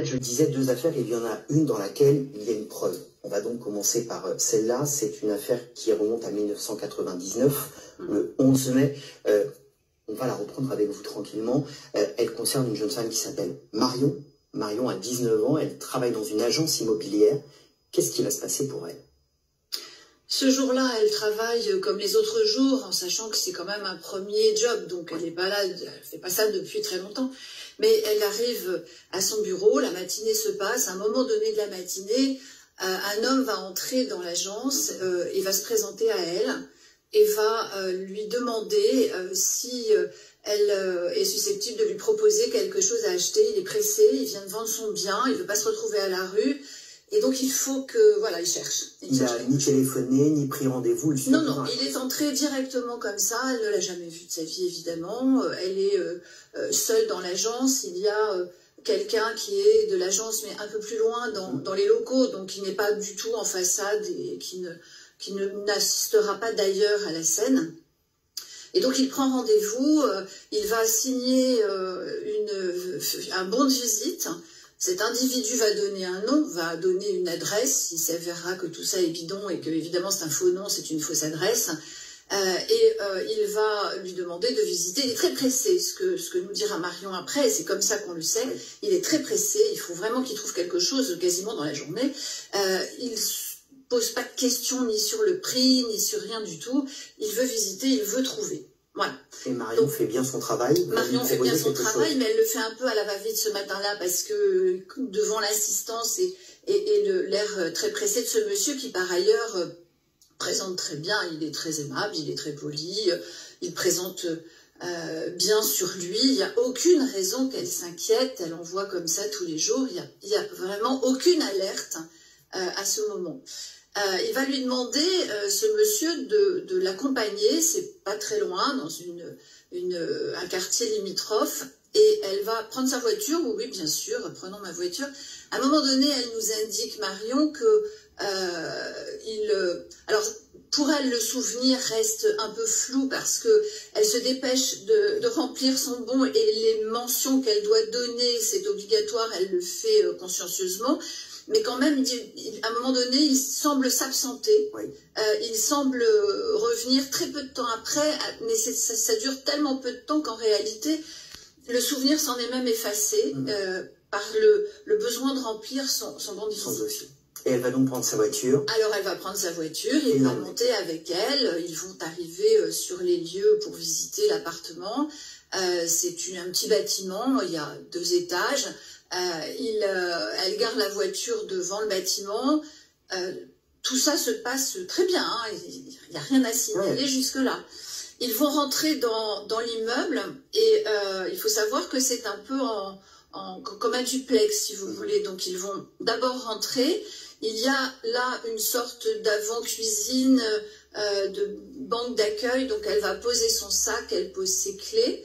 Je disais deux affaires, il y en a une dans laquelle il y a une preuve. On va donc commencer par celle-là. C'est une affaire qui remonte à 1999, le 11 mai. On va la reprendre avec vous tranquillement. Elle concerne une jeune femme qui s'appelle Marion. Marion a 19 ans, elle travaille dans une agence immobilière. Qu'est-ce qui va se passer pour elle? Ce jour-là, elle travaille comme les autres jours, en sachant que c'est quand même un premier job, donc elle n'est pas là, elle fait pas ça depuis très longtemps. Mais elle arrive à son bureau, la matinée se passe, à un moment donné de la matinée, un homme va entrer dans l'agence et va se présenter à elle et va lui demander si elle est susceptible de lui proposer quelque chose à acheter. Il est pressé, il vient de vendre son bien, il ne veut pas se retrouver à la rue. Et donc, il faut que, voilà, il cherche. Il n'a ni téléphoné, ni pris rendez-vous. Non, non, il est entré directement comme ça. Elle ne l'a jamais vu de sa vie, évidemment. Elle est seule dans l'agence. Il y a quelqu'un qui est de l'agence, mais un peu plus loin dans les locaux, donc qui n'est pas du tout en façade et qui n'assistera pas d'ailleurs à la scène. Et donc, il prend rendez-vous. Il va signer un bon de visite. Cet individu va donner un nom, va donner une adresse. Il s'avérera que tout ça est bidon et que, évidemment, c'est un faux nom, c'est une fausse adresse. Il va lui demander de visiter. Il est très pressé, ce que nous dira Marion après, c'est comme ça qu'on le sait. Il est très pressé, il faut vraiment qu'il trouve quelque chose quasiment dans la journée. Il ne pose pas de questions ni sur le prix, ni sur rien du tout. Il veut visiter, il veut trouver. Voilà. Et Marion fait bien son travail. Marion fait bien son travail, mais elle le fait un peu à la va-vite ce matin-là parce que devant l'assistance et l'air très pressé de ce monsieur qui par ailleurs présente très bien, il est très aimable, il est très poli, il présente bien sur lui, il n'y a aucune raison qu'elle s'inquiète, elle en voit comme ça tous les jours, il n'y a vraiment aucune alerte à ce moment. Il va lui demander, ce monsieur, de l'accompagner, c'est pas très loin, dans un quartier limitrophe, et elle va prendre sa voiture, oui, bien sûr, prenons ma voiture. À un moment donné, elle nous indique, Marion, que alors, pour elle, le souvenir reste un peu flou parce qu'elle se dépêche de remplir son bon et les mentions qu'elle doit donner, c'est obligatoire, elle le fait consciencieusement. Mais quand même, à un moment donné, il semble s'absenter. Oui. Il semble revenir très peu de temps après, mais ça dure tellement peu de temps qu'en réalité, le souvenir s'en est même effacé par le besoin de remplir son bon de visite. Et elle va donc prendre sa voiture. Alors, elle va prendre sa voiture, il va monter avec elle. Ils vont arriver sur les lieux pour visiter l'appartement. C'est un petit bâtiment, il y a 2 étages. Elle gare la voiture devant le bâtiment. Tout ça se passe très bien. Hein. Il n'y a rien à signaler jusque-là. Ils vont rentrer dans l'immeuble et il faut savoir que c'est un peu comme un duplex, si vous voulez. Donc, ils vont d'abord rentrer. Il y a là une sorte d'avant-cuisine, de banque d'accueil. Donc, elle va poser son sac, elle pose ses clés.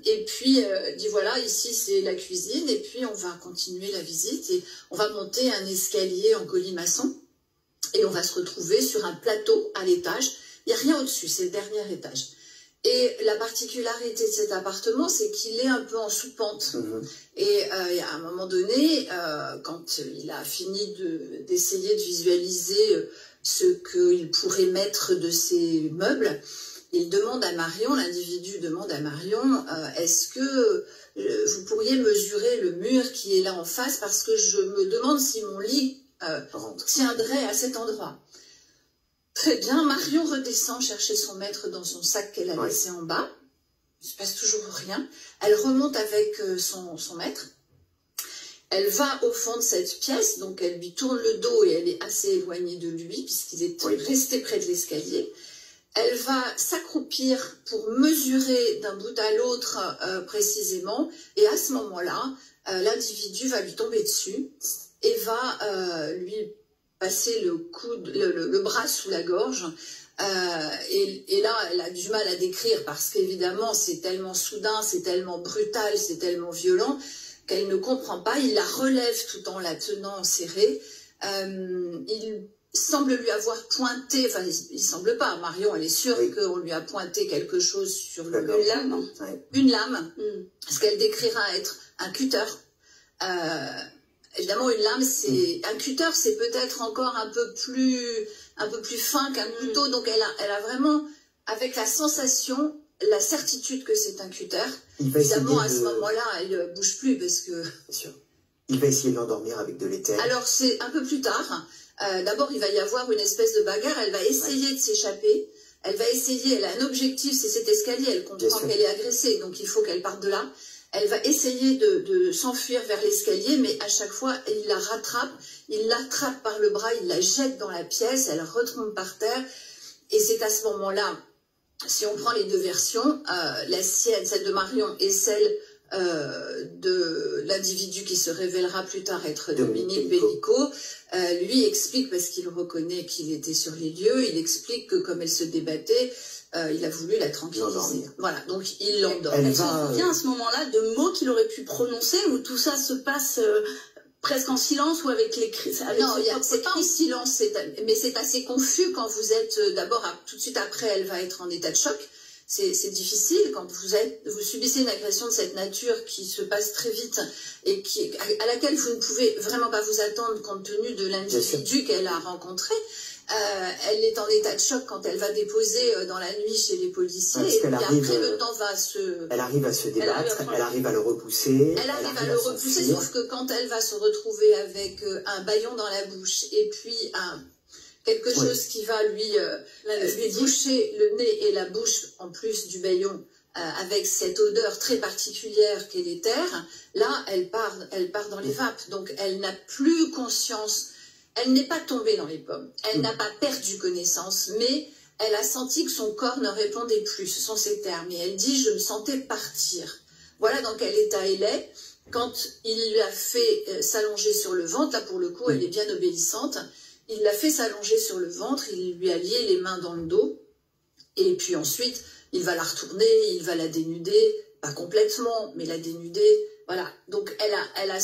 Et puis, dit voilà, ici c'est la cuisine, et puis on va continuer la visite, et on va monter un escalier en colimaçon, et on va se retrouver sur un plateau à l'étage. Il n'y a rien au-dessus, c'est le dernier étage. Et la particularité de cet appartement, c'est qu'il est un peu en sous-pente. Et à un moment donné, quand il a fini d'essayer de visualiser ce qu'il pourrait mettre de ses meubles, il demande à Marion, l'individu demande à Marion, est-ce que vous pourriez mesurer le mur qui est là en face parce que je me demande si mon lit tiendrait à cet endroit. Très bien, Marion redescend chercher son maître dans son sac qu'elle a laissé en bas. Il ne se passe toujours rien. Elle remonte avec son maître. Elle va au fond de cette pièce, donc elle lui tourne le dos et elle est assez éloignée de lui puisqu'il est resté près de l'escalier. Elle va s'accroupir pour mesurer d'un bout à l'autre précisément. Et à ce moment-là, l'individu va lui tomber dessus et va lui passer le bras sous la gorge. Et là, elle a du mal à décrire parce qu'évidemment, c'est tellement soudain, c'est tellement brutal, c'est tellement violent qu'elle ne comprend pas. Il la relève tout en la tenant serrée. Il semble lui avoir pointé, enfin il semble pas, Marion elle est sûre qu'on lui a pointé quelque chose sur le... Une lame. Une lame, ce qu'elle décrira être un cutter, Évidemment, une lame, c'est un cutter, c'est peut-être encore un peu plus fin qu'un couteau. Donc, elle a vraiment, avec la sensation, la certitude que c'est un cutter. Évidemment, à ce moment-là, elle ne bouge plus parce que... Bien sûr. Il va essayer de l'endormir avec de l'éther. Alors, c'est un peu plus tard. D'abord, il va y avoir une espèce de bagarre. Elle va essayer de s'échapper. Elle va essayer, elle a un objectif, c'est cet escalier. Elle comprend qu'elle est agressée, donc il faut qu'elle parte de là. Elle va essayer de s'enfuir vers l'escalier, mais à chaque fois, il la rattrape. Il l'attrape par le bras, il la jette dans la pièce. Elle retombe par terre. Et c'est à ce moment-là, si on prend les deux versions, la sienne, celle de Marion, et celle de l'individu qui se révélera plus tard être Dominique Bellico, lui explique, parce qu'il reconnaît qu'il était sur les lieux, il explique que comme elle se débattait, il a voulu la tranquilliser. Voilà, donc il l'endort. Elle se souvient à ce moment-là de mots qu'il aurait pu prononcer, où tout ça se passe presque en silence ou avec les cris. Non, c'est pas en silence, mais c'est assez confus quand vous êtes d'abord, tout de suite après, elle va être en état de choc. C'est difficile quand vous subissez une agression de cette nature qui se passe très vite et à laquelle vous ne pouvez vraiment pas vous attendre compte tenu de l'individu qu'elle a rencontré. Elle est en état de choc quand elle va déposer dans la nuit chez les policiers. Et puis après, le temps va se... Elle arrive à se débattre, elle arrive à le repousser. Elle arrive à le repousser, sauf que quand elle va se retrouver avec un bâillon dans la bouche et puis quelque chose qui va lui boucher le nez et la bouche en plus du bâillon, avec cette odeur très particulière qu'est l'éther, là, elle part dans les vapes. Donc, elle n'a plus conscience. Elle n'est pas tombée dans les pommes. Elle n'a pas perdu connaissance, mais elle a senti que son corps ne répondait plus. Ce sont ses termes. Et elle dit, je me sentais partir. Voilà dans quel état elle est. Quand il l'a fait s'allonger sur le ventre, là, pour le coup, elle est bien obéissante. Il l'a fait s'allonger sur le ventre, il lui a lié les mains dans le dos, et puis ensuite, il va la retourner, il va la dénuder, pas complètement, mais la dénuder, voilà. Donc, à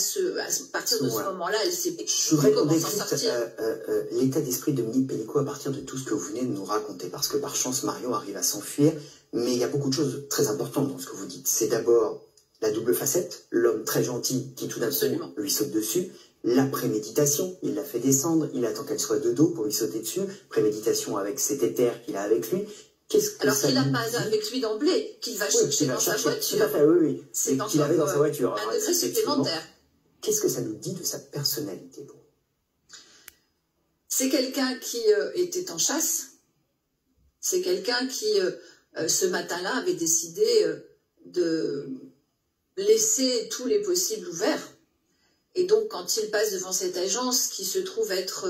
partir de ce moment-là, elle sait comment s'en sortir. L'état d'esprit de Dominique Bellico à partir de tout ce que vous venez de nous raconter, parce que par chance, Marion arrive à s'enfuir, mais il y a beaucoup de choses très importantes dans ce que vous dites. C'est d'abord la double facette, l'homme très gentil qui tout d'un coup lui saute dessus, la préméditation, il la fait descendre, il attend qu'elle soit de dos pour lui sauter dessus, préméditation avec cet éther qu'il a avec lui. Alors qu'il n'a pas avec lui d'emblée, qu'il va chercher dans sa voiture. Tout à fait, oui. C'est qu'il avait dans sa voiture. Un degré supplémentaire. Qu'est-ce que ça nous dit de sa personnalité? C'est quelqu'un qui était en chasse. C'est quelqu'un qui, ce matin-là, avait décidé de laisser tous les possibles ouverts. Et donc, quand il passe devant cette agence qui se trouve être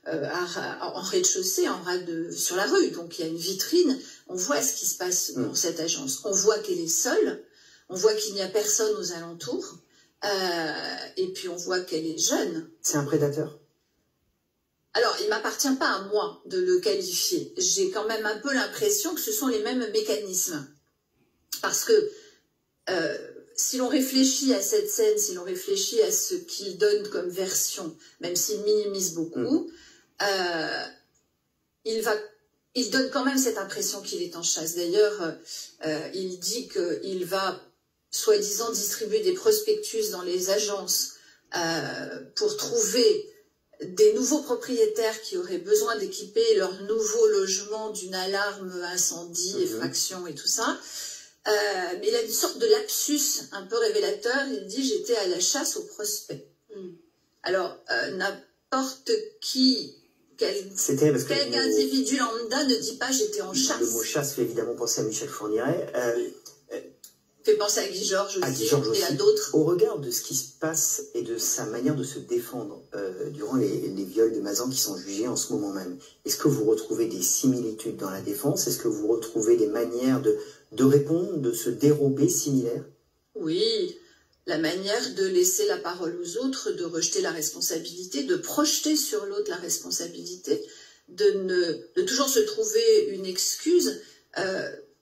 en rez-de-chaussée, sur la rue, donc il y a une vitrine, on voit ce qui se passe dans cette agence. On voit qu'elle est seule, on voit qu'il n'y a personne aux alentours, et puis on voit qu'elle est jeune. C'est un prédateur? Alors, il ne m'appartient pas à moi de le qualifier. J'ai quand même un peu l'impression que ce sont les mêmes mécanismes. Parce que... si l'on réfléchit à cette scène, si l'on réfléchit à ce qu'il donne comme version, même s'il minimise beaucoup, il donne quand même cette impression qu'il est en chasse. D'ailleurs, il dit qu'il va, soi-disant, distribuer des prospectus dans les agences pour trouver des nouveaux propriétaires qui auraient besoin d'équiper leur nouveau logement d'une alarme incendie, effraction et tout ça. Mais il a une sorte de lapsus un peu révélateur. Il dit « j'étais à la chasse aux prospects ». Alors, n'importe qui, quel individu lambda ne dit pas « j'étais en chasse ». Le mot « chasse » fait évidemment penser à Michel Fourniret. Fait penser à Guy Georges aussi, et à d'autres. Au regard de ce qui se passe et de sa manière de se défendre durant les viols de Mazan qui sont jugés en ce moment même, est-ce que vous retrouvez des similitudes dans la défense? Est-ce que vous retrouvez des manières de répondre, de se dérober similaires? Oui, la manière de laisser la parole aux autres, de rejeter la responsabilité, de projeter sur l'autre la responsabilité, de toujours se trouver une excuse.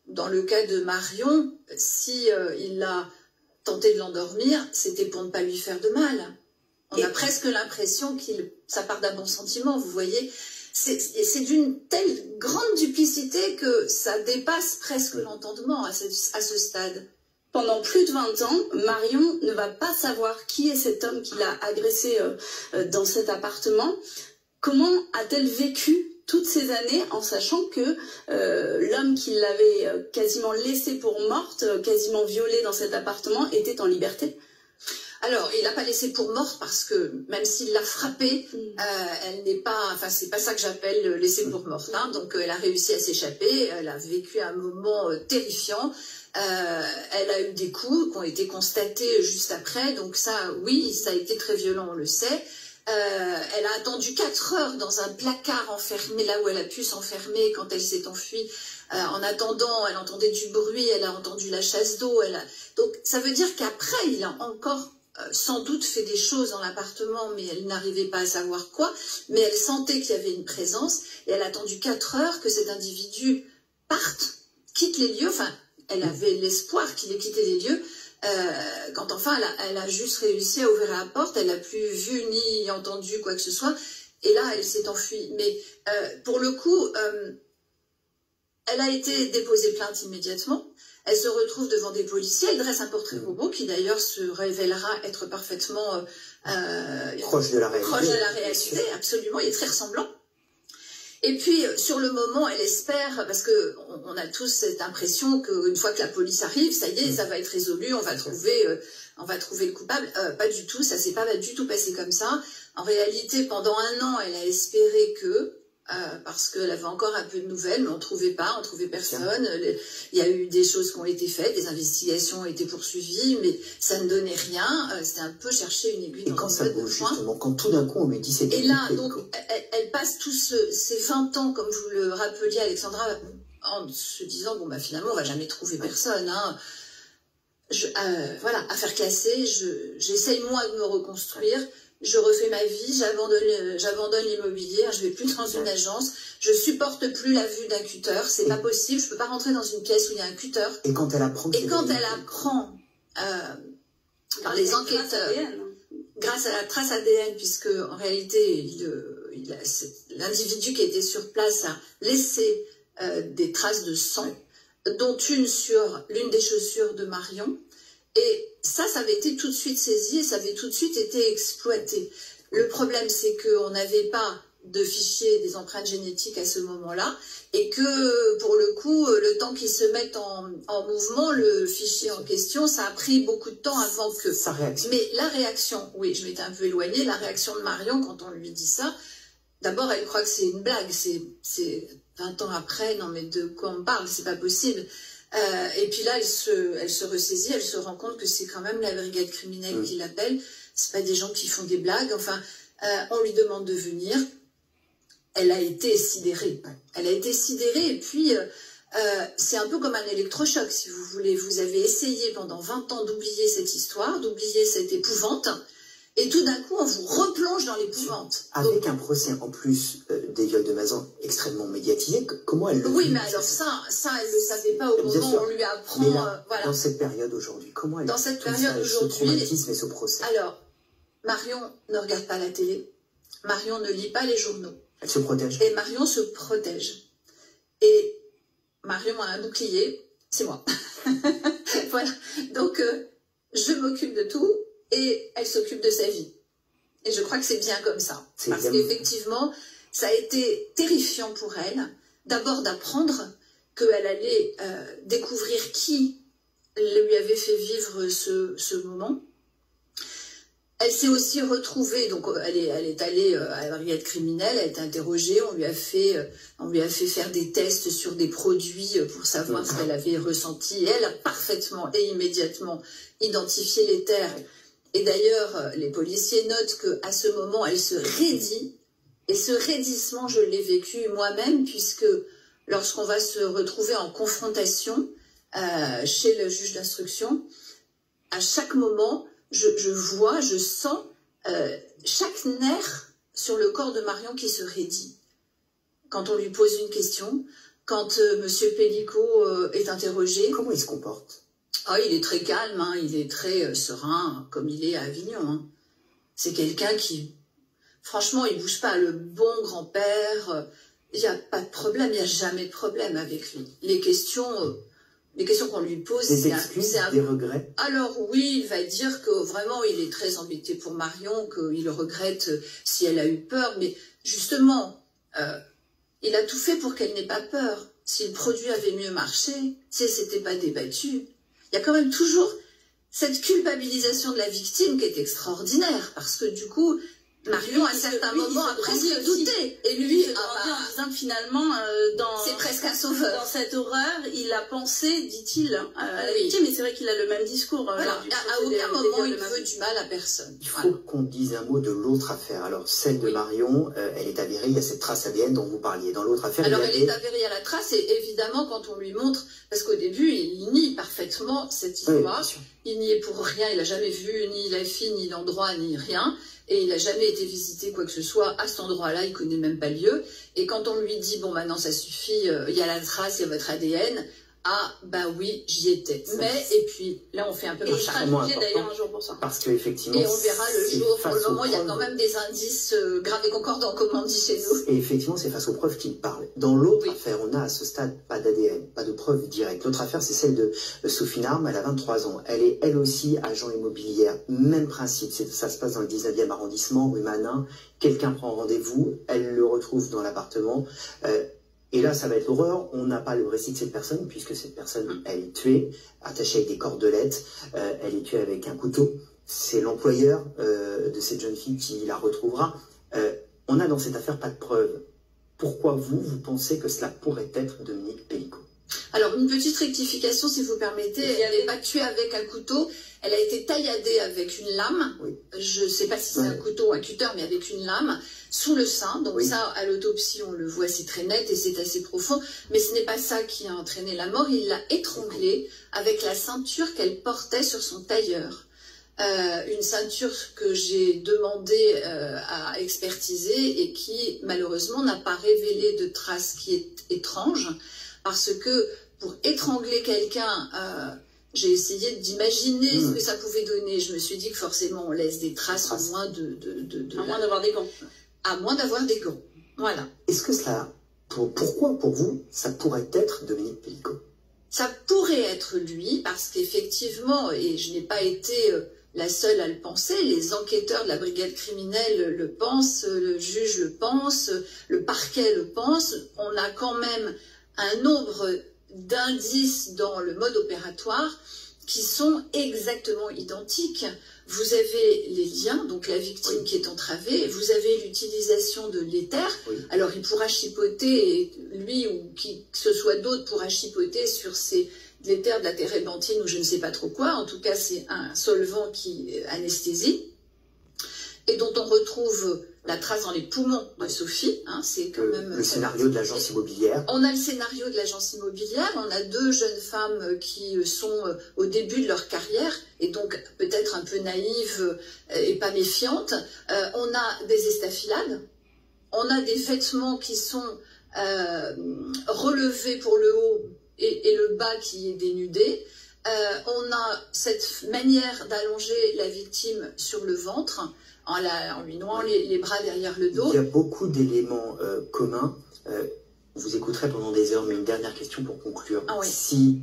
Dans le cas de Marion, si il a tenté de l'endormir, c'était pour ne pas lui faire de mal. On a presque l'impression ça part d'un bon sentiment, vous voyez. C'est d'une telle grande duplicité que ça dépasse presque l'entendement à ce stade. pendant plus de 20 ans, Marion ne va pas savoir qui est cet homme qui l'a agressée dans cet appartement. Comment a-t-elle vécu toutes ces années en sachant que l'homme qui l'avait quasiment laissée pour morte, quasiment violée dans cet appartement, était en liberté? Alors, il l'a pas laissée pour morte parce que même s'il l'a frappée, elle n'est pas, enfin c'est pas ça que j'appelle laissée pour morte. Hein. Donc elle a réussi à s'échapper, elle a vécu un moment terrifiant. Elle a eu des coups qui ont été constatés juste après. Donc ça, oui, ça a été très violent, on le sait. Elle a attendu 4 heures dans un placard enfermé, là où elle a pu s'enfermer quand elle s'est enfuie. En attendant, elle entendait du bruit, elle a entendu la chasse d'eau. Donc ça veut dire qu'après, il a encore sans doute fait des choses dans l'appartement, mais elle n'arrivait pas à savoir quoi. Mais elle sentait qu'il y avait une présence et elle a attendu 4 heures que cet individu parte, quitte les lieux. Enfin, elle avait l'espoir qu'il ait quitté les lieux. Quand enfin elle a juste réussi à ouvrir la porte, elle n'a plus vu ni entendu quoi que ce soit, et là elle s'est enfuie. Mais pour le coup, elle a été déposée plainte immédiatement, elle se retrouve devant des policiers, elle dresse un portrait robot qui d'ailleurs se révélera être parfaitement proche de la réalité, absolument, il est très ressemblant. Et puis, sur le moment, elle espère, parce qu'on a tous cette impression qu'une fois que la police arrive, ça y est, ça va être résolu, on va trouver le coupable. Pas du tout, ça s'est pas du tout passé comme ça. En réalité, pendant 1 an, elle a espéré que, parce qu'elle avait encore un peu de nouvelles, mais on trouvait personne. Il y a eu des choses qui ont été faites, des investigations ont été poursuivies, mais ça ne donnait rien. C'était un peu chercher une aiguille dans quand ça bouge, justement, quand tout d'un coup on lui dit c'est... Et là, donc, elle passe tous ces 20 ans, comme vous le rappeliez, Alexandra, en se disant, bon, bah finalement, on va jamais trouver personne. Hein. Voilà, affaire classée, j'essaye moi de me reconstruire. Je refais ma vie, j'abandonne l'immobilier, je vais plus dans une agence, je supporte plus la vue d'un cutter, c'est pas possible, je peux pas rentrer dans une pièce où il y a un cutter. Et quand elle apprend par les enquêteurs, grâce à la trace ADN, puisque en réalité l'individu qui était sur place a laissé des traces de sang, dont une sur l'une des chaussures de Marion. Et ça avait été tout de suite saisi et ça avait tout de suite été exploité. Le problème, c'est qu'on n'avait pas de fichier des empreintes génétiques à ce moment-là et que, pour le coup, le temps qu'ils se mettent en mouvement, le fichier en question, ça a pris beaucoup de temps avant que... Sa réaction. Mais la réaction, oui, je m'étais un peu éloignée, la réaction de Marion, quand on lui dit ça, d'abord, elle croit que c'est une blague, c'est 20 ans après, non mais de quoi on parle, c'est pas possible. Et puis là, elle se ressaisit, elle se rend compte que c'est quand même la brigade criminelle qui l'appelle. C'est pas des gens qui font des blagues. Enfin, on lui demande de venir. Elle a été sidérée. Elle a été sidérée et puis c'est un peu comme un électrochoc, si vous voulez. Vous avez essayé pendant 20 ans d'oublier cette histoire, d'oublier cette épouvante. Et tout d'un coup, on vous replonge dans l'épouvante. Avec un procès en plus des viols de Mazan extrêmement médiatisé, comment elle le vit? Oui, mais alors ça, elle ne le savait pas au moment où on lui apprend. Mais là, voilà. Dans cette période aujourd'hui, comment elle dans cette période aujourd'hui, ce traumatisme et ce procès? Alors, Marion ne regarde pas la télé. Marion ne lit pas les journaux. Elle se protège. Et Marion se protège. Et Marion a un bouclier, c'est moi. Voilà. Donc, je m'occupe de tout. Et elle s'occupe de sa vie. Et je crois que c'est bien comme ça. Parce qu'effectivement, ça a été terrifiant pour elle, d'abord d'apprendre qu'elle allait découvrir qui lui avait fait vivre ce moment. Elle s'est aussi retrouvée, donc elle est allée à la brigade criminelle, elle a été interrogée, on lui a fait faire des tests sur des produits pour savoir ce qu'elle avait ressenti. Et elle a parfaitement et immédiatement identifié les terres. Et d'ailleurs, les policiers notent qu'à ce moment, elle se raidit. Et ce raidissement, je l'ai vécu moi-même, puisque lorsqu'on va se retrouver en confrontation chez le juge d'instruction, à chaque moment, je sens chaque nerf sur le corps de Marion qui se raidit. Quand on lui pose une question, quand M. Pellicot est interrogé... Comment il se comporte? Ah, il est très calme, hein, il est très serein, comme il est à Avignon. Hein. C'est quelqu'un qui, franchement, il bouge pas. Le bon grand-père, il n'y a pas de problème, il n'y a jamais de problème avec lui. Les questions, les questions qu'on lui pose, des excuses, des regrets. Alors oui, il va dire que vraiment il est très embêté pour Marion, qu'il regrette si elle a eu peur, mais justement, il a tout fait pour qu'elle n'ait pas peur. Si le produit avait mieux marché, si elle s'était pas débattue, il y a quand même toujours cette culpabilisation de la victime qui est extraordinaire, parce que du coup, Marion, à certains moments, a presque douté. Et lui, en disant que finalement, c'est presque un sauveur. Dans cette horreur, il a pensé, dit-il, à la victime, et c'est vrai qu'il a le même discours. Voilà, à aucun moment, il ne veut du mal à personne. Il faut qu'on dise un mot de l'autre affaire. Alors, celle de Marion, elle est avérée, il y a cette trace ADN dont vous parliez. Dans l'autre affaire, alors, elle est avérée à la trace, et évidemment, quand on lui montre, parce qu'au début, il nie parfaitement cette histoire. Oui, il n'y est pour rien, il n'a jamais vu ni la fille, ni l'endroit, ni rien. Et il n'a jamais été visiter quoi que ce soit à cet endroit-là, il ne connaît même pas le lieu. Et quand on lui dit, bon, maintenant ça suffit, il y a la trace, il y a votre ADN, ah, bah oui, j'y étais. Mais, et puis, là, on fait un peu marche arrière d'ailleurs un jour pour ça. Parce qu'effectivement. Et on verra le jour. Pour le moment, il y a quand même des indices graves et concordants, comme on dit chez nous. Et effectivement, c'est face aux preuves qu'il parle. Dans l'autre affaire, on a à ce stade pas d'ADN, pas de preuves directes. L'autre affaire, c'est celle de Sophie Narme, elle a 23 ans. Elle est, elle aussi, agent immobilière. Même principe. Ça se passe dans le 19e arrondissement, rue Manin. Quelqu'un prend rendez-vous, elle le retrouve dans l'appartement. Et là, ça va être l'horreur. On n'a pas le récit de cette personne, puisque cette personne, elle est tuée, attachée avec des cordelettes. Elle est tuée avec un couteau. C'est l'employeur de cette jeune fille qui la retrouvera. On n'a dans cette affaire pas de preuves. Pourquoi vous pensez que cela pourrait être Dominique Pellicot? Alors, une petite rectification, si vous permettez. Elle n'est pas tuée avec un couteau. Elle a été tailladée avec une lame. Oui. Je ne sais pas si c'est un couteau ou un cutter, mais avec une lame, sous le sein. Donc ça, à l'autopsie, on le voit, c'est très net et c'est assez profond. Mais ce n'est pas ça qui a entraîné la mort. Il l'a étranglée avec la ceinture qu'elle portait sur son tailleur. Une ceinture que j'ai demandé à expertiser et qui, malheureusement, n'a pas révélé de traces, qui est étrange. Parce que pour étrangler quelqu'un, j'ai essayé d'imaginer ce que ça pouvait donner. Je me suis dit que forcément on laisse des traces à moins à moins d'avoir des gants. À moins d'avoir des gants. Voilà. Est-ce que cela, pourquoi pour vous, ça pourrait être Dominique Pellicot? Ça pourrait être lui, parce qu'effectivement, et je n'ai pas été la seule à le penser, les enquêteurs de la brigade criminelle le pensent, le juge le pense, le parquet le pense. On a quand même un nombre d'indices dans le mode opératoire qui sont exactement identiques. Vous avez les liens, donc la victime qui est entravée, vous avez l'utilisation de l'éther. Alors il pourra chipoter, lui ou qui que ce soit d'autre pourra chipoter sur l'éther de la térébenthine ou je ne sais pas trop quoi. En tout cas, c'est un solvant qui anesthésie et dont on retrouve la trace dans les poumons de Sophie. Hein, c'est quand même le scénario de l'agence immobilière. On a le scénario de l'agence immobilière. On a deux jeunes femmes qui sont au début de leur carrière et donc peut-être un peu naïves et pas méfiantes. On a des estafilades. On a des vêtements qui sont relevés pour le haut et le bas qui est dénudé. On a cette manière d'allonger la victime sur le ventre en lui nouant les bras derrière le dos. Il y a beaucoup d'éléments communs. Vous écouterez pendant des heures, mais une dernière question pour conclure. Ah oui. Si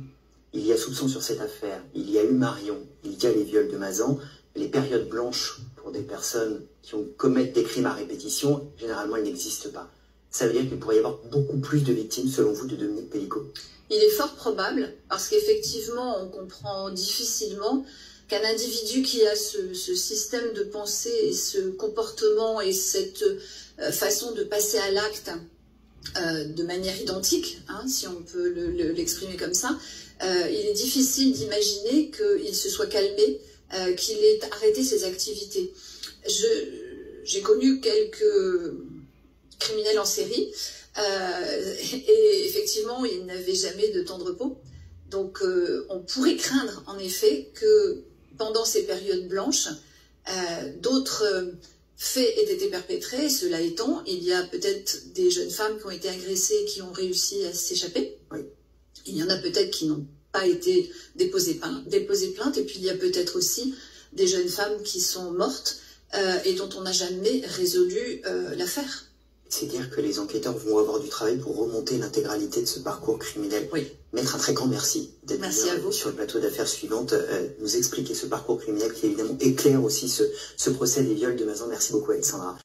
il y a soupçon sur cette affaire, il y a eu Marion, il y a les viols de Mazan, les périodes blanches pour des personnes qui commettent des crimes à répétition, généralement, elles n'existent pas. Ça veut dire qu'il pourrait y avoir beaucoup plus de victimes, selon vous, de Dominique Pellicot? Il est fort probable, parce qu'effectivement, on comprend difficilement qu'un individu qui a ce système de pensée et ce comportement et cette façon de passer à l'acte de manière identique, hein, si on peut l'exprimer comme ça, il est difficile d'imaginer qu'il se soit calmé, qu'il ait arrêté ses activités. J'ai connu quelques criminels en série et effectivement, ils n'avaient jamais de temps de repos. Donc, on pourrait craindre, en effet, que pendant ces périodes blanches, d'autres faits aient été perpétrés. Cela étant, il y a peut-être des jeunes femmes qui ont été agressées et qui ont réussi à s'échapper. Oui. Il y en a peut-être qui n'ont pas été déposées plainte. Et puis, il y a peut-être aussi des jeunes femmes qui sont mortes et dont on n'a jamais résolu l'affaire. C'est dire que les enquêteurs vont avoir du travail pour remonter l'intégralité de ce parcours criminel. Oui. Maître, un très grand merci d'être venu sur le plateau d'affaires suivante, nous expliquer ce parcours criminel qui évidemment éclaire aussi ce procès des viols de Mazan. Merci beaucoup Alexandra.